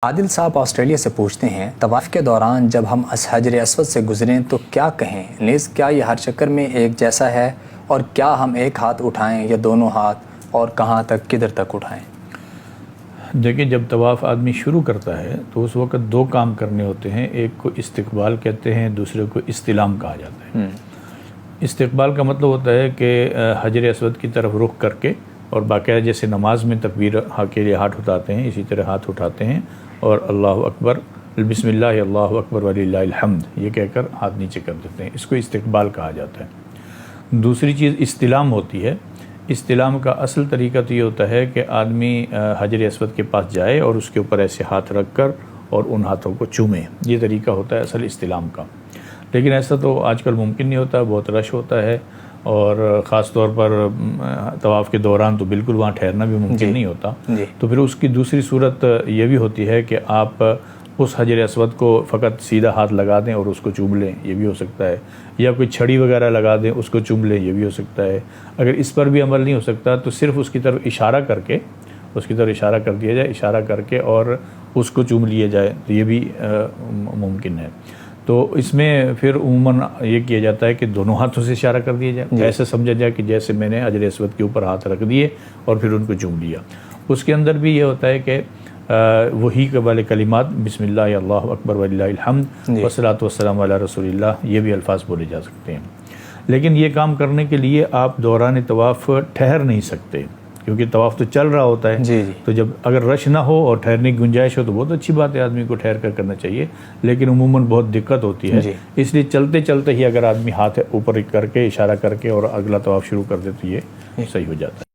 عادل صاحب آسٹریلیا سے پوچھتے ہیں، طواف کے دوران جب ہم حجر اسود سے گزریں تو کیا کہیں؟ نیز کیا یہ ہر چکر میں ایک جیسا ہے، اور کیا ہم ایک ہاتھ اٹھائیں یا دونوں ہاتھ، اور کہاں تک، کدھر تک اٹھائیں؟ دیکھیں، جب طواف آدمی شروع کرتا ہے تو اس وقت دو کام کرنے ہوتے ہیں. ایک کو استقبال کہتے ہیں، دوسرے کو استلام کہا جاتا ہے. استقبال کا مطلب ہوتا ہے کہ حجر اسود کی طرف رخ کر کے، اور باقاعدہ جیسے نماز میں تکبیر کے لیے ہاتھ اٹھاتے ہیں اسی طرح ہاتھ اٹھاتے ہیں اور اللہ اکبر، بسم اللہ اللہ اکبر وللہ الحمد یہ کہہ کر ہاتھ نیچے کر دیتے ہیں. اس کو استقبال کہا جاتا ہے. دوسری چیز استلام ہوتی ہے. استلام کا اصل طریقہ تو یہ ہوتا ہے کہ آدمی حجر اسود کے پاس جائے اور اس کے اوپر ایسے ہاتھ رکھ کر اور ان ہاتھوں کو چومے. یہ طریقہ ہوتا ہے اصل استلام کا. لیکن ایسا تو آج کل ممکن نہیں ہوتا، بہت رش ہوتا ہے، اور خاص طور پر طواف کے دوران تو بالکل وہاں ٹھہرنا بھی ممکن نہیں ہوتا. تو پھر اس کی دوسری صورت یہ بھی ہوتی ہے کہ آپ اس حجر اسود کو فقط سیدھا ہاتھ لگا دیں اور اس کو چوم لیں، یہ بھی ہو سکتا ہے. یا کوئی چھڑی وغیرہ لگا دیں، اس کو چوم لیں، یہ بھی ہو سکتا ہے. اگر اس پر بھی عمل نہیں ہو سکتا تو صرف اس کی طرف اشارہ کر کے، اس کی طرف اشارہ کر دیا جائے، اشارہ کر کے اور اس کو چوم لیا جائے، تو یہ بھی ممکن ہے. تو اس میں پھر عموماً یہ کیا جاتا ہے کہ دونوں ہاتھوں سے اشارہ کر دیا جائے. ایسے سمجھا جائے کہ جیسے میں نے حجر اسود کے اوپر ہاتھ رکھ دیے اور پھر ان کو چوم لیا. اس کے اندر بھی یہ ہوتا ہے کہ وہی والے کلمات، بسم اللہ اللہ اکبر وللہ الحمد والصلاۃ والسلام علی رسول اللہ، یہ بھی الفاظ بولے جا سکتے ہیں. لیکن یہ کام کرنے کے لیے آپ دوران طواف ٹھہر نہیں سکتے، کیونکہ طواف تو چل رہا ہوتا ہے. تو جب اگر رش نہ ہو اور ٹھہرنے کی گنجائش ہو تو بہت اچھی بات ہے، آدمی کو ٹھہر کر کرنا چاہیے. لیکن عموماً بہت دقت ہوتی ہے، اس لیے چلتے چلتے ہی اگر آدمی ہاتھ اوپر کر کے اشارہ کر کے اور اگلا طواف شروع کر دے تو یہ صحیح ہو جاتا ہے.